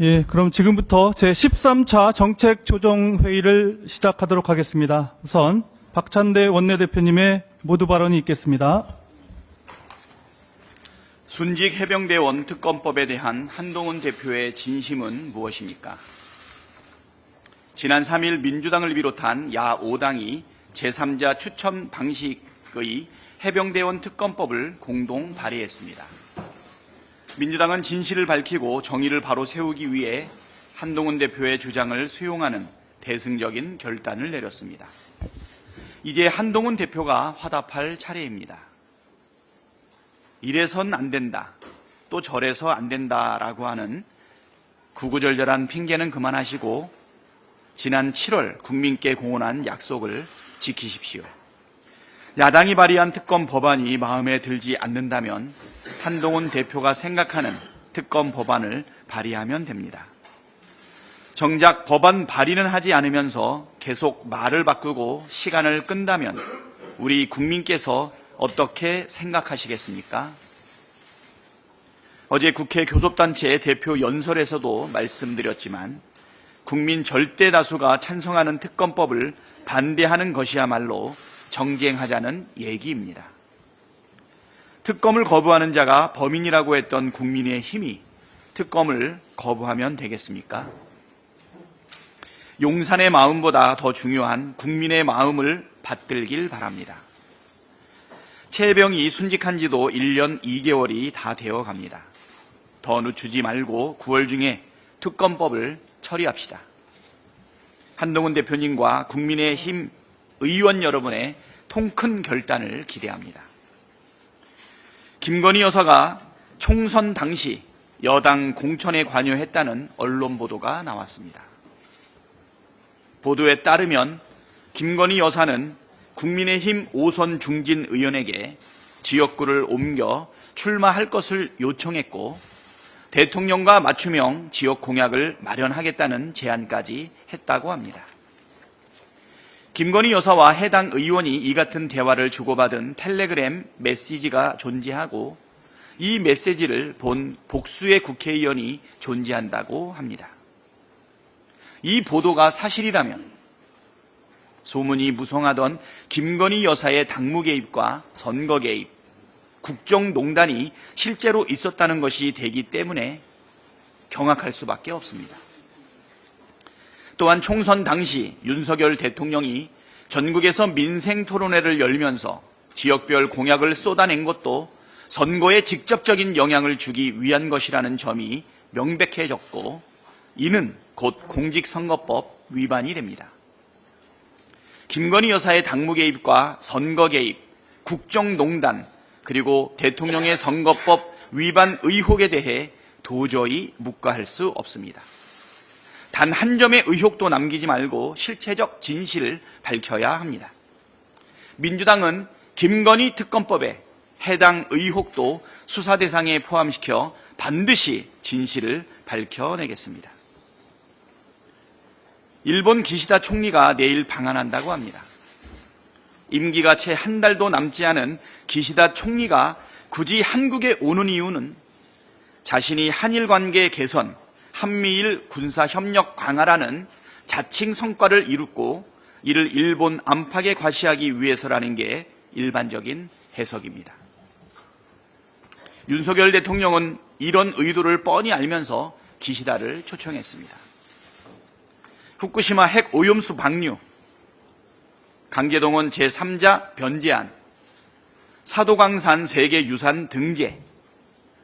예, 그럼 지금부터 제13차 정책조정회의를 시작하도록 하겠습니다. 우선 박찬대 원내대표님의 모두 발언이 있겠습니다. 순직 해병대원 특검법에 대한 한동훈 대표의 진심은 무엇입니까? 지난 3일 민주당을 비롯한 야 5당이 제3자 추천 방식의 해병대원 특검법을 공동 발의했습니다. 민주당은 진실을 밝히고 정의를 바로 세우기 위해 한동훈 대표의 주장을 수용하는 대승적인 결단을 내렸습니다. 이제 한동훈 대표가 화답할 차례입니다. 이래선 안 된다, 또 저래서 안 된다라고 하는 구구절절한 핑계는 그만하시고 지난 7월 국민께 공언한 약속을 지키십시오. 야당이 발의한 특검 법안이 마음에 들지 않는다면 한동훈 대표가 생각하는 특검 법안을 발의하면 됩니다. 정작 법안 발의는 하지 않으면서 계속 말을 바꾸고 시간을 끈다면 우리 국민께서 어떻게 생각하시겠습니까? 어제 국회 교섭단체 대표 연설에서도 말씀드렸지만 국민 절대 다수가 찬성하는 특검법을 반대하는 것이야말로 정쟁하자는 얘기입니다. 특검을 거부하는 자가 범인이라고 했던 국민의힘이 특검을 거부하면 되겠습니까? 용산의 마음보다 더 중요한 국민의 마음을 받들길 바랍니다. 최혜병이 순직한 지도 1년 2개월이 다 되어 갑니다. 더 늦추지 말고 9월 중에 특검법을 처리합시다. 한동훈 대표님과 국민의힘 의원 여러분의 통큰 결단을 기대합니다. 김건희 여사가 총선 당시 여당 공천에 관여했다는 언론 보도가 나왔습니다. 보도에 따르면 김건희 여사는 국민의힘 5선 중진 의원에게 지역구를 옮겨 출마할 것을 요청했고 대통령과 맞춤형 지역 공약을 마련하겠다는 제안까지 했다고 합니다. 김건희 여사와 해당 의원이 이 같은 대화를 주고받은 텔레그램 메시지가 존재하고 이 메시지를 본 복수의 국회의원이 존재한다고 합니다. 이 보도가 사실이라면 소문이 무성하던 김건희 여사의 당무 개입과 선거 개입, 국정농단이 실제로 있었다는 것이 되기 때문에 경악할 수밖에 없습니다. 또한 총선 당시 윤석열 대통령이 전국에서 민생 토론회를 열면서 지역별 공약을 쏟아낸 것도 선거에 직접적인 영향을 주기 위한 것이라는 점이 명백해졌고 이는 곧 공직선거법 위반이 됩니다. 김건희 여사의 당무 개입과 선거 개입, 국정농단, 그리고 대통령의 선거법 위반 의혹에 대해 도저히 묵과할 수 없습니다. 단 한 점의 의혹도 남기지 말고 실체적 진실을 밝혀야 합니다. 민주당은 김건희 특검법에 해당 의혹도 수사 대상에 포함시켜 반드시 진실을 밝혀내겠습니다. 일본 기시다 총리가 내일 방한한다고 합니다. 임기가 채 한 달도 남지 않은 기시다 총리가 굳이 한국에 오는 이유는 자신이 한일 관계 개선, 한미일 군사협력 강화라는 자칭 성과를 이뤘고 이를 일본 안팎에 과시하기 위해서라는 게 일반적인 해석입니다. 윤석열 대통령은 이런 의도를 뻔히 알면서 기시다를 초청했습니다. 후쿠시마 핵 오염수 방류, 강제동원 제3자 변제안, 사도광산 세계유산 등재,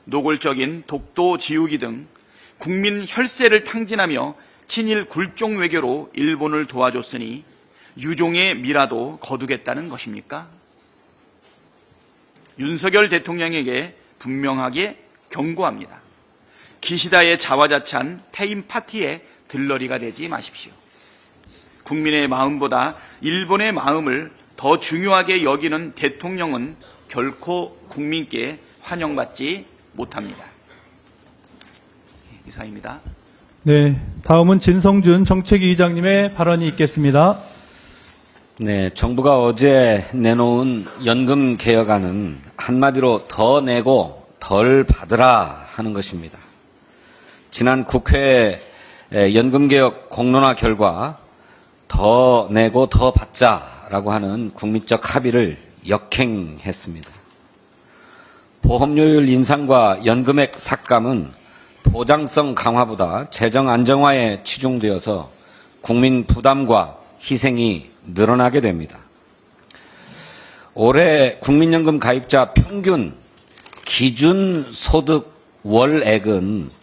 노골적인 독도 지우기 등 국민 혈세를 탕진하며 친일 굴종 외교로 일본을 도와줬으니 유종의 미라도 거두겠다는 것입니까? 윤석열 대통령에게 분명하게 경고합니다. 기시다의 자화자찬 퇴임 파티에 들러리가 되지 마십시오. 국민의 마음보다 일본의 마음을 더 중요하게 여기는 대통령은 결코 국민께 환영받지 못합니다. 이상입니다. 네, 다음은 진성준 정책위 의장님의 발언이 있겠습니다. 네, 정부가 어제 내놓은 연금 개혁안은 한마디로 더 내고 덜 받으라 하는 것입니다. 지난 국회 연금개혁 공론화 결과 더 내고 더 받자라고 하는 국민적 합의를 역행했습니다. 보험료율 인상과 연금액 삭감은 보장성 강화보다 재정 안정화에 치중되어서 국민 부담과 희생이 늘어나게 됩니다. 올해 국민연금 가입자 평균 기준 소득 월액은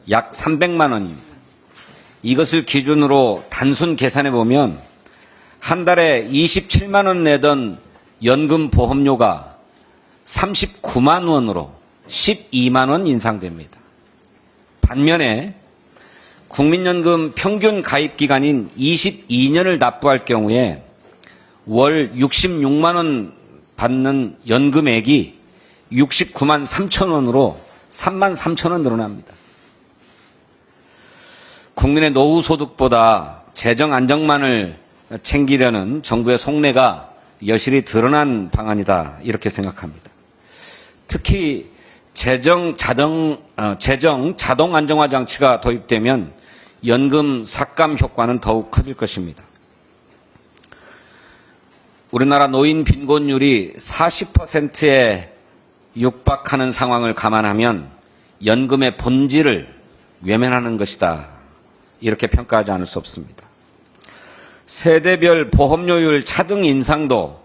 약 300만 원입니다. 이것을 기준으로 단순 계산해 보면 한 달에 27만 원 내던 연금 보험료가 39만 원으로 12만 원 인상됩니다. 반면에 국민연금 평균 가입 기간인 22년을 납부할 경우에 월 66만 원 받는 연금액이 69만 3천 원으로 3만 3천 원 늘어납니다. 국민의 노후 소득보다 재정 안정만을 챙기려는 정부의 속내가 여실히 드러난 방안이다 이렇게 생각합니다. 특히 재정 자동 안정화 장치가 도입되면 연금 삭감 효과는 더욱 커질 것입니다. 우리나라 노인 빈곤율이 40%에 육박하는 상황을 감안하면 연금의 본질을 외면하는 것이다. 이렇게 평가하지 않을 수 없습니다. 세대별 보험료율 차등 인상도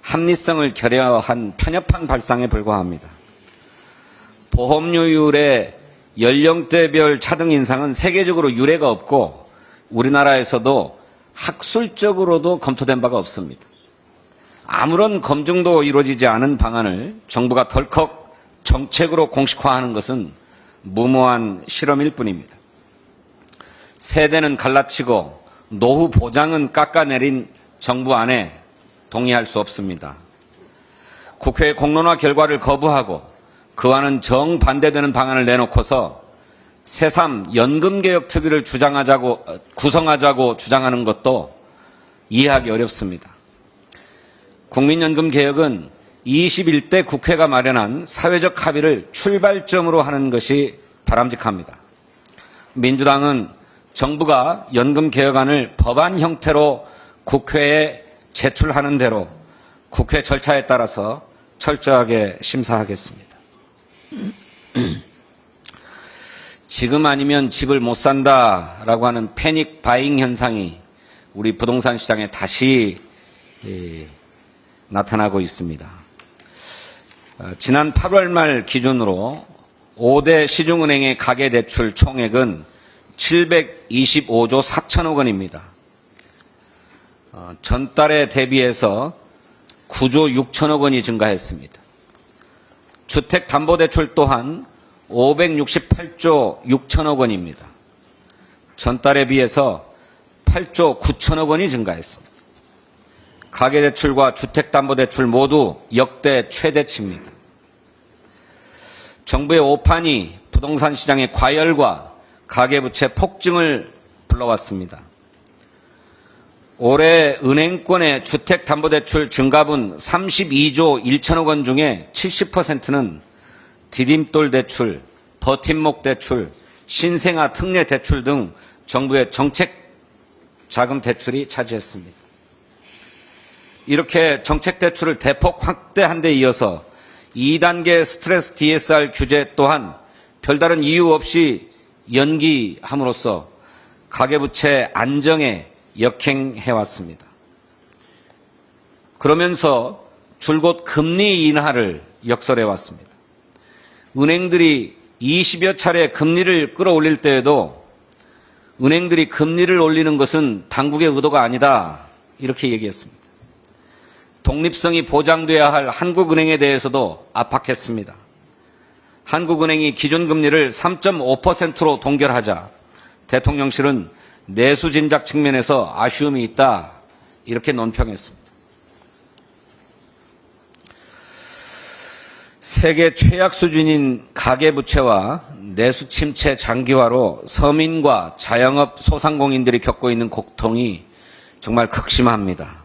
합리성을 결여한 편협한 발상에 불과합니다. 보험료율의 연령대별 차등 인상은 세계적으로 유례가 없고 우리나라에서도 학술적으로도 검토된 바가 없습니다. 아무런 검증도 이루어지지 않은 방안을 정부가 덜컥 정책으로 공식화하는 것은 무모한 실험일 뿐입니다. 세대는 갈라치고 노후 보장은 깎아내린 정부 안에 동의할 수 없습니다. 국회 공론화 결과를 거부하고 그와는 정반대되는 방안을 내놓고서 새삼 연금개혁특위를 구성하자고 주장하는 것도 이해하기 어렵습니다. 국민연금개혁은 21대 국회가 마련한 사회적 합의를 출발점으로 하는 것이 바람직합니다. 민주당은 정부가 연금개혁안을 법안 형태로 국회에 제출하는 대로 국회 절차에 따라서 철저하게 심사하겠습니다. 지금 아니면 집을 못 산다라고 하는 패닉 바잉 현상이 우리 부동산 시장에 다시 나타나고 있습니다. 지난 8월 말 기준으로 5대 시중은행의 가계대출 총액은 725조 4천억 원입니다. 전달에 대비해서 9조 6천억 원이 증가했습니다. 주택담보대출 또한 568조 6천억 원입니다. 전달에 비해서 8조 9천억 원이 증가했습니다. 가계대출과 주택담보대출 모두 역대 최대치입니다. 정부의 오판이 부동산 시장의 과열과 가계부채 폭증을 불러왔습니다. 올해 은행권의 주택담보대출 증가분 32조 1천억 원 중에 70%는 디딤돌 대출, 버팀목 대출, 신생아 특례 대출 등 정부의 정책 자금 대출이 차지했습니다. 이렇게 정책 대출을 대폭 확대한 데 이어서 2단계 스트레스 DSR 규제 또한 별다른 이유 없이 연기함으로써 가계부채 안정에 역행해왔습니다. 그러면서 줄곧 금리 인하를 역설해왔습니다. 은행들이 20여 차례 금리를 끌어올릴 때에도 은행들이 금리를 올리는 것은 당국의 의도가 아니다 이렇게 얘기했습니다. 독립성이 보장돼야 할 한국은행에 대해서도 압박했습니다. 한국은행이 기준금리를 3.5%로 동결하자 대통령실은 내수 진작 측면에서 아쉬움이 있다 이렇게 논평했습니다. 세계 최악 수준인 가계부채와 내수 침체 장기화로 서민과 자영업 소상공인들이 겪고 있는 고통이 정말 극심합니다.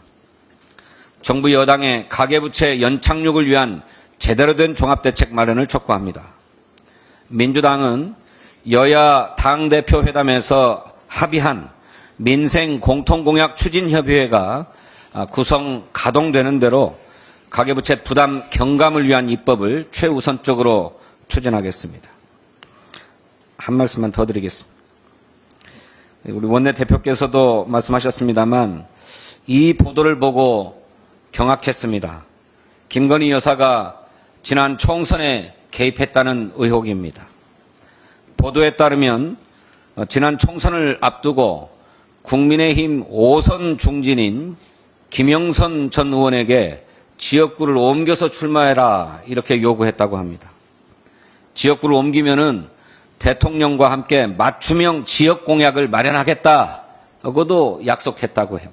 정부 여당의 가계부채 연착륙을 위한 제대로 된 종합대책 마련을 촉구합니다. 민주당은 여야 당대표 회담에서 합의한 민생 공통공약 추진협의회가 구성 가동되는 대로 가계부채 부담 경감을 위한 입법을 최우선적으로 추진하겠습니다. 한 말씀만 더 드리겠습니다. 우리 원내대표께서도 말씀하셨습니다만 이 보도를 보고 경악했습니다. 김건희 여사가 지난 총선에 개입했다는 의혹입니다. 보도에 따르면 지난 총선을 앞두고 국민의힘 5선 중진인 김영선 전 의원에게 지역구를 옮겨서 출마해라 이렇게 요구했다고 합니다. 지역구를 옮기면은 대통령과 함께 맞춤형 지역 공약을 마련하겠다고도 약속했다고 해요.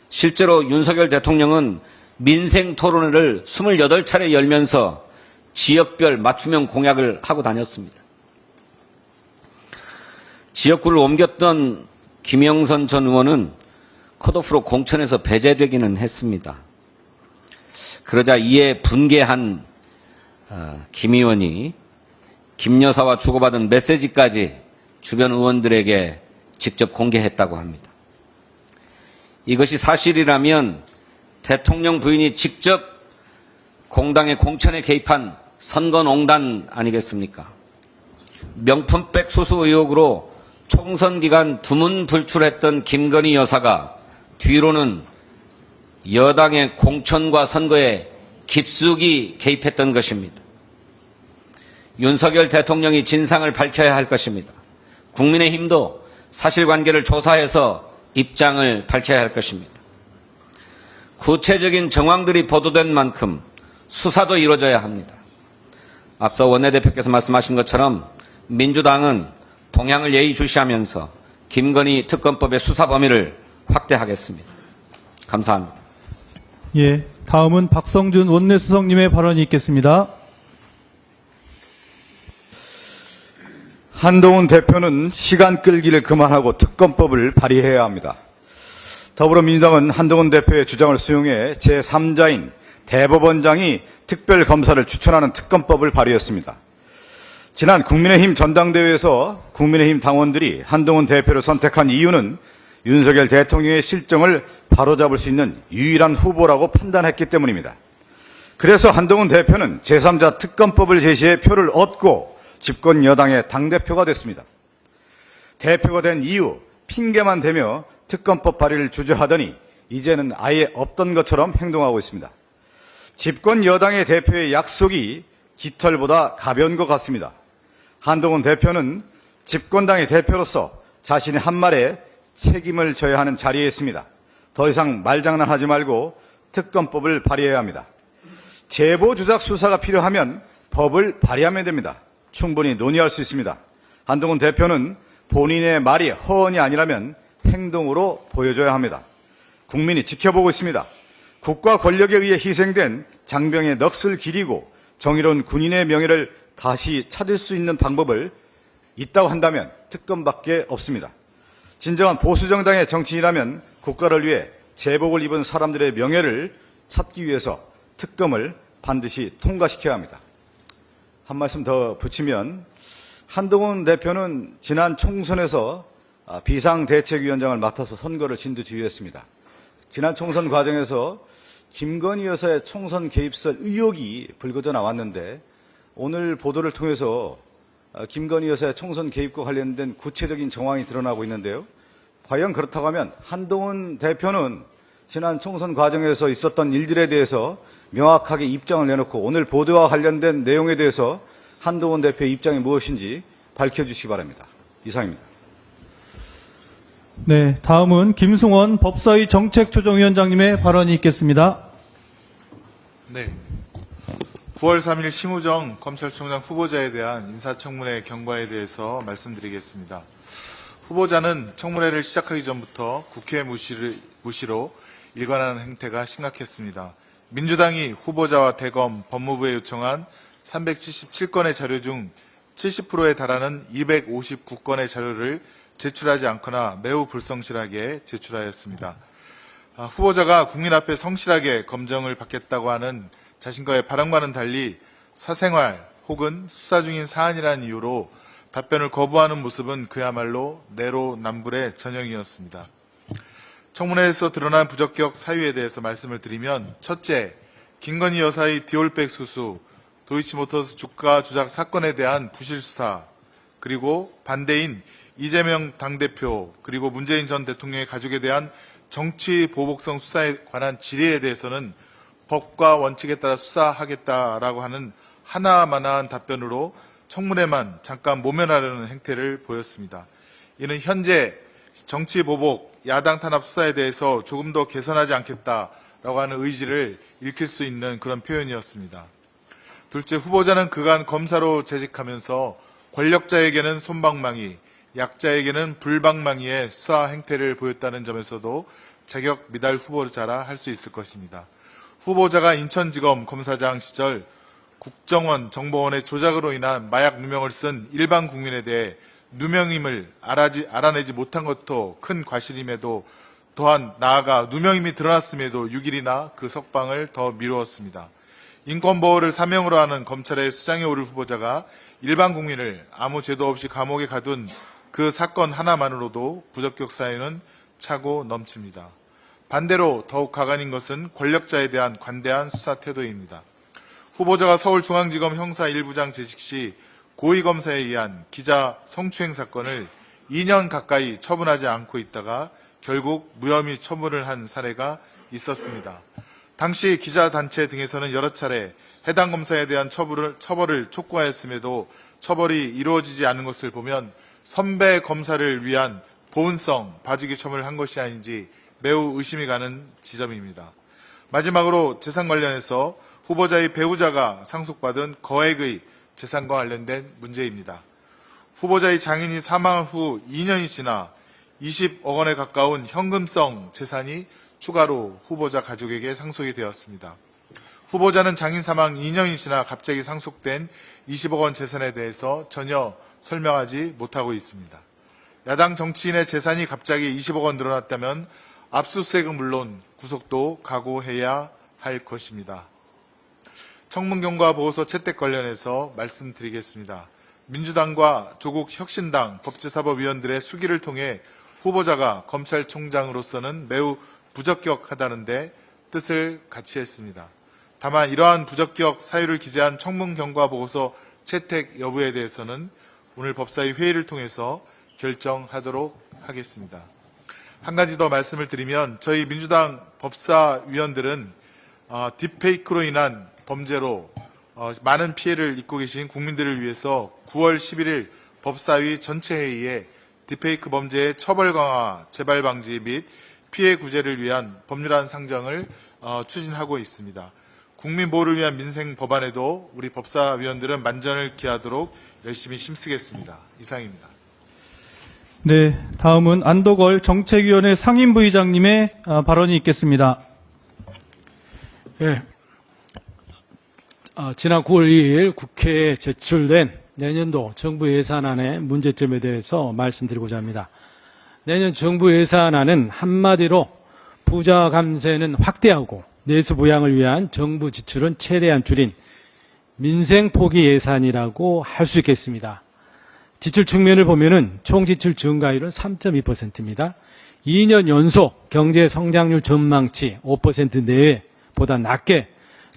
실제로 윤석열 대통령은 민생 토론회를 28차례 열면서 지역별 맞춤형 공약을 하고 다녔습니다. 지역구를 옮겼던 김영선 전 의원은 컷오프로 공천에서 배제되기는 했습니다. 그러자 이에 분개한 김 의원이 김 여사와 주고받은 메시지까지 주변 의원들에게 직접 공개했다고 합니다. 이것이 사실이라면 대통령 부인이 직접 공당의 공천에 개입한 선거농단 아니겠습니까? 명품백 수수 의혹으로 총선 기간 두문불출했던 김건희 여사가 뒤로는 여당의 공천과 선거에 깊숙이 개입했던 것입니다. 윤석열 대통령이 진상을 밝혀야 할 것입니다. 국민의힘도 사실관계를 조사해서 입장을 밝혀야 할 것입니다. 구체적인 정황들이 보도된 만큼 수사도 이루어져야 합니다. 앞서 원내대표께서 말씀하신 것처럼 민주당은 동향을 예의주시하면서 김건희 특검법의 수사 범위를 확대하겠습니다. 감사합니다. 예, 다음은 박성준 원내수석님의 발언이 있겠습니다. 한동훈 대표는 시간 끌기를 그만하고 특검법을 발의해야 합니다. 더불어민주당은 한동훈 대표의 주장을 수용해 제3자인 대법원장이 특별검사를 추천하는 특검법을 발의했습니다. 지난 국민의힘 전당대회에서 국민의힘 당원들이 한동훈 대표를 선택한 이유는 윤석열 대통령의 실정을 바로잡을 수 있는 유일한 후보라고 판단했기 때문입니다. 그래서 한동훈 대표는 제3자 특검법을 제시해 표를 얻고 집권 여당의 당대표가 됐습니다. 대표가 된 이후 핑계만 대며 특검법 발의를 주저하더니 이제는 아예 없던 것처럼 행동하고 있습니다. 집권 여당의 대표의 약속이 깃털보다 가벼운 것 같습니다. 한동훈 대표는 집권당의 대표로서 자신의 한 말에 책임을 져야 하는 자리에 있습니다. 더 이상 말장난하지 말고 특검법을 발의해야 합니다. 제보 조작 수사가 필요하면 법을 발의하면 됩니다. 충분히 논의할 수 있습니다. 한동훈 대표는 본인의 말이 허언이 아니라면 행동으로 보여줘야 합니다. 국민이 지켜보고 있습니다. 국가 권력에 의해 희생된 장병의 넋을 기리고 정의로운 군인의 명예를 다시 찾을 수 있는 방법을 있다고 한다면 특검밖에 없습니다. 진정한 보수정당의 정치인이라면 국가를 위해 제복을 입은 사람들의 명예를 찾기 위해서 특검을 반드시 통과시켜야 합니다. 한 말씀 더 붙이면 한동훈 대표는 지난 총선에서 비상대책위원장을 맡아서 선거를 진두지휘했습니다. 지난 총선 과정에서 김건희 여사의 총선 개입설 의혹이 불거져 나왔는데 오늘 보도를 통해서 김건희 여사의 총선 개입과 관련된 구체적인 정황이 드러나고 있는데요. 과연 그렇다고 하면 한동훈 대표는 지난 총선 과정에서 있었던 일들에 대해서 명확하게 입장을 내놓고 오늘 보도와 관련된 내용에 대해서 한동훈 대표의 입장이 무엇인지 밝혀주시기 바랍니다. 이상입니다. 네, 다음은 김승원 법사위 정책조정위원장님의 발언이 있겠습니다. 네. 9월 3일 심우정 검찰총장 후보자에 대한 인사청문회 경과에 대해서 말씀드리겠습니다. 후보자는 청문회를 시작하기 전부터 국회 무시로 일관하는 행태가 심각했습니다. 민주당이 후보자와 대검, 법무부에 요청한 377건의 자료 중 70%에 달하는 259건의 자료를 제출하지 않거나 매우 불성실하게 제출하였습니다. 후보자가 국민 앞에 성실하게 검증을 받겠다고 하는 자신과의 발언과는 달리 사생활 혹은 수사 중인 사안이라는 이유로 답변을 거부하는 모습은 그야말로 내로남불의 전형이었습니다. 청문회에서 드러난 부적격 사유에 대해서 말씀을 드리면, 첫째, 김건희 여사의 디올백 수수, 도이치모터스 주가 조작 사건에 대한 부실 수사, 그리고 반대인 이재명 당대표, 그리고 문재인 전 대통령의 가족에 대한 정치 보복성 수사에 관한 질의에 대해서는 법과 원칙에 따라 수사하겠다라고 하는 하나만한 답변으로 청문회만 잠깐 모면하려는 행태를 보였습니다. 이는 현재 정치 보복, 야당 탄압 수사에 대해서 조금 더 개선하지 않겠다라고 하는 의지를 읽힐 수 있는 그런 표현이었습니다. 둘째, 후보자는 그간 검사로 재직하면서 권력자에게는 솜방망이, 약자에게는 불방망이의 수사 행태를 보였다는 점에서도 자격 미달 후보자라 할 수 있을 것입니다. 후보자가 인천지검 검사장 시절 국정원, 정보원의 조작으로 인한 마약 누명을 쓴 일반 국민에 대해 누명임을 알아내지 못한 것도 큰 과실임에도 또한 나아가 누명임이 드러났음에도 6일이나 그 석방을 더 미루었습니다. 인권보호를 사명으로 하는 검찰의 수장에 오를 후보자가 일반 국민을 아무 죄도 없이 감옥에 가둔 그 사건 하나만으로도 부적격 사유는 차고 넘칩니다. 반대로 더욱 가관인 것은 권력자에 대한 관대한 수사 태도입니다. 후보자가 서울중앙지검 형사 1부장 재직 시 고위검사에 의한 기자 성추행 사건을 2년 가까이 처분하지 않고 있다가 결국 무혐의 처분을 한 사례가 있었습니다. 당시 기자단체 등에서는 여러 차례 해당 검사에 대한 처벌을 촉구하였음에도 처벌이 이루어지지 않은 것을 보면 선배 검사를 위한 보은성 봐주기 처분을 한 것이 아닌지 매우 의심이 가는 지점입니다. 마지막으로 재산 관련해서 후보자의 배우자가 상속받은 거액의 재산과 관련된 문제입니다. 후보자의 장인이 사망한 후 2년이 지나 20억 원에 가까운 현금성 재산이 추가로 후보자 가족에게 상속이 되었습니다. 후보자는 장인 사망 2년이 지나 갑자기 상속된 20억 원 재산에 대해서 전혀 설명하지 못하고 있습니다. 야당 정치인의 재산이 갑자기 20억 원 늘어났다면 압수수색은 물론 구속도 각오해야 할 것입니다. 청문경과 보고서 채택 관련해서 말씀드리겠습니다. 민주당과 조국 혁신당 법제사법위원들의 수기를 통해 후보자가 검찰총장으로서는 매우 부적격하다는 데 뜻을 같이 했습니다. 다만 이러한 부적격 사유를 기재한 청문경과 보고서 채택 여부에 대해서는 오늘 법사위 회의를 통해서 결정하도록 하겠습니다. 한 가지 더 말씀을 드리면 저희 민주당 법사위원들은 딥페이크로 인한 범죄로 많은 피해를 입고 계신 국민들을 위해서 9월 11일 법사위 전체 회의에 딥페이크 범죄의 처벌 강화, 재발 방지 및 피해 구제를 위한 법률안 상정을 추진하고 있습니다. 국민 보호를 위한 민생 법안에도 우리 법사위원들은 만전을 기하도록 열심히 힘쓰겠습니다. 이상입니다. 네, 다음은 안도걸 정책위원회 상임부의장님의 발언이 있겠습니다. 예. 지난 9월 2일 국회에 제출된 내년도 정부 예산안의 문제점에 대해서 말씀드리고자 합니다. 내년 정부 예산안은 한마디로 부자 감세는 확대하고 내수 부양을 위한 정부 지출은 최대한 줄인 민생 포기 예산이라고 할 수 있겠습니다. 지출 측면을 보면은 총 지출 증가율은 3.2%입니다. 2년 연속 경제 성장률 전망치 5% 내외보다 낮게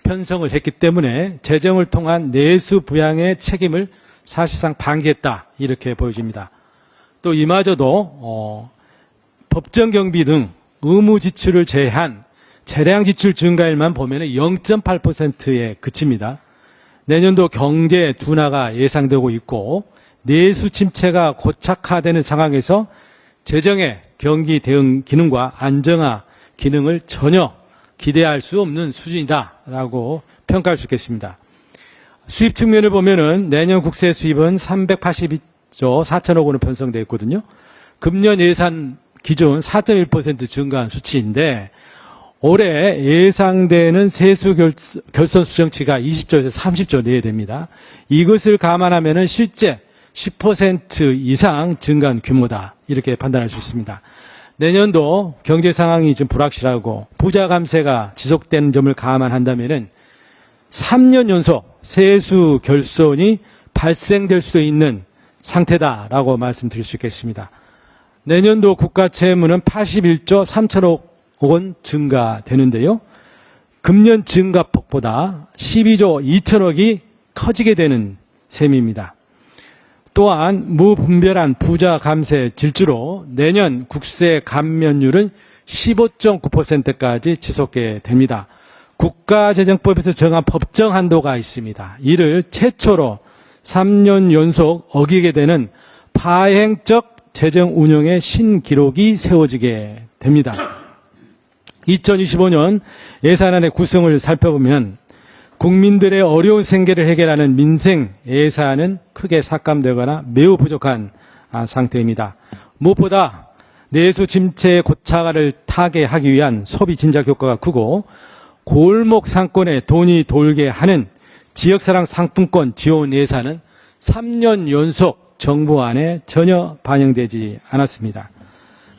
편성을 했기 때문에 재정을 통한 내수 부양의 책임을 사실상 방기했다 이렇게 보여집니다. 또 이마저도 법정 경비 등 의무 지출을 제한 재량 지출 증가율만 보면 0.8%에 그칩니다. 내년도 경제 둔화가 예상되고 있고 내수 침체가 고착화되는 상황에서 재정의 경기 대응 기능과 안정화 기능을 전혀 기대할 수 없는 수준이다라고 평가할 수 있겠습니다. 수입 측면을 보면은 내년 국세 수입은 382조 4천억 원으로 편성되어 있거든요. 금년 예산 기준 4.1% 증가한 수치인데 올해 예상되는 세수 결손 수정치가 20조에서 30조 내에 됩니다. 이것을 감안하면은 실제 10% 이상 증가한 규모다 이렇게 판단할 수 있습니다. 내년도 경제 상황이 좀 불확실하고 부자 감세가 지속되는 점을 감안한다면은 3년 연속 세수 결손이 발생될 수도 있는 상태다라고 말씀드릴 수 있겠습니다. 내년도 국가 채무는 81조 3천억 원 증가되는데요. 금년 증가폭보다 12조 2천억이 커지게 되는 셈입니다. 또한 무분별한 부자 감세 질주로 내년 국세 감면율은 15.9%까지 지속게 됩니다. 국가재정법에서 정한 법정 한도가 있습니다. 이를 최초로 3년 연속 어기게 되는 파행적 재정 운영의 신기록이 세워지게 됩니다. 2025년 예산안의 구성을 살펴보면 국민들의 어려운 생계를 해결하는 민생 예산은 크게 삭감되거나 매우 부족한 상태입니다. 무엇보다 내수 침체의 고착화를 타개하기 위한 소비 진작 효과가 크고 골목 상권에 돈이 돌게 하는 지역사랑 상품권 지원 예산은 3년 연속 정부 안에 전혀 반영되지 않았습니다.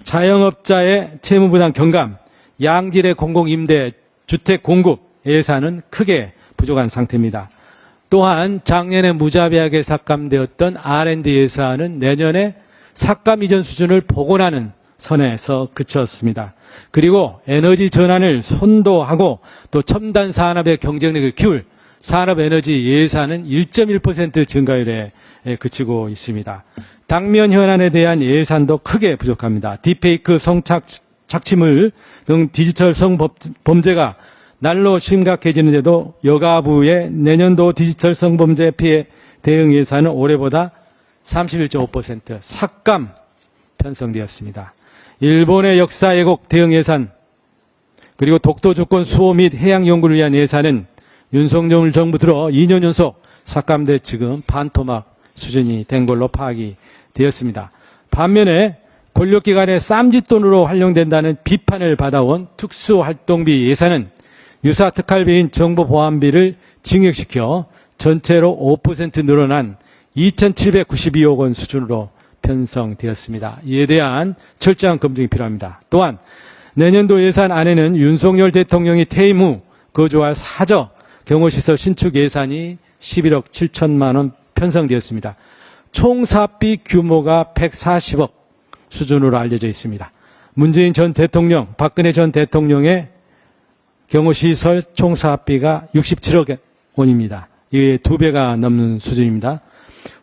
자영업자의 채무부담 경감, 양질의 공공임대 주택 공급 예산은 크게 부족한 상태입니다. 또한 작년에 무자비하게 삭감되었던 R&D 예산은 내년에 삭감 이전 수준을 복원하는 선에서 그쳤습니다. 그리고 에너지 전환을 선도하고 또 첨단 산업의 경쟁력을 키울 산업 에너지 예산은 1.1% 증가율에 그치고 있습니다. 당면 현안에 대한 예산도 크게 부족합니다. 딥페이크 성착취물 등 디지털 성범죄가 날로 심각해지는데도 여가부의 내년도 디지털 성범죄 피해 대응 예산은 올해보다 31.5% 삭감 편성되었습니다. 일본의 역사 왜곡 대응 예산 그리고 독도 주권 수호 및 해양 연구를 위한 예산은 윤석열 정부 들어 2년 연속 삭감돼 지금 반토막 수준이 된 걸로 파악이 되었습니다. 반면에 권력기관의 쌈짓돈으로 활용된다는 비판을 받아온 특수활동비 예산은 유사 특활비인 정보보안비를 증액시켜 전체로 5% 늘어난 2,792억 원 수준으로 편성되었습니다. 이에 대한 철저한 검증이 필요합니다. 또한 내년도 예산안에는 윤석열 대통령이 퇴임 후 거주할 사저 경호시설 신축 예산이 11억 7천만 원 편성되었습니다. 총 사업비 규모가 140억 수준으로 알려져 있습니다. 문재인 전 대통령, 박근혜 전 대통령의 경호시설 총 사업비가 67억 원입니다. 이게 2배가 넘는 수준입니다.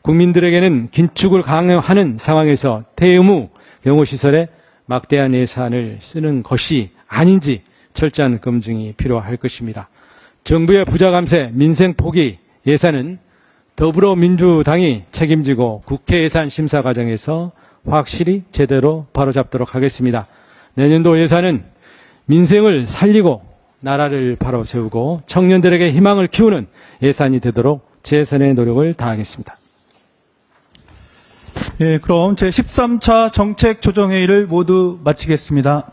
국민들에게는 긴축을 강요하는 상황에서 퇴임 후 경호시설에 막대한 예산을 쓰는 것이 아닌지 철저한 검증이 필요할 것입니다. 정부의 부자 감세, 민생 포기 예산은 더불어민주당이 책임지고 국회 예산 심사 과정에서 확실히 제대로 바로잡도록 하겠습니다. 내년도 예산은 민생을 살리고 나라를 바로 세우고 청년들에게 희망을 키우는 예산이 되도록 최선의 노력을 다하겠습니다. 예, 그럼 제13차 정책조정회의를 모두 마치겠습니다.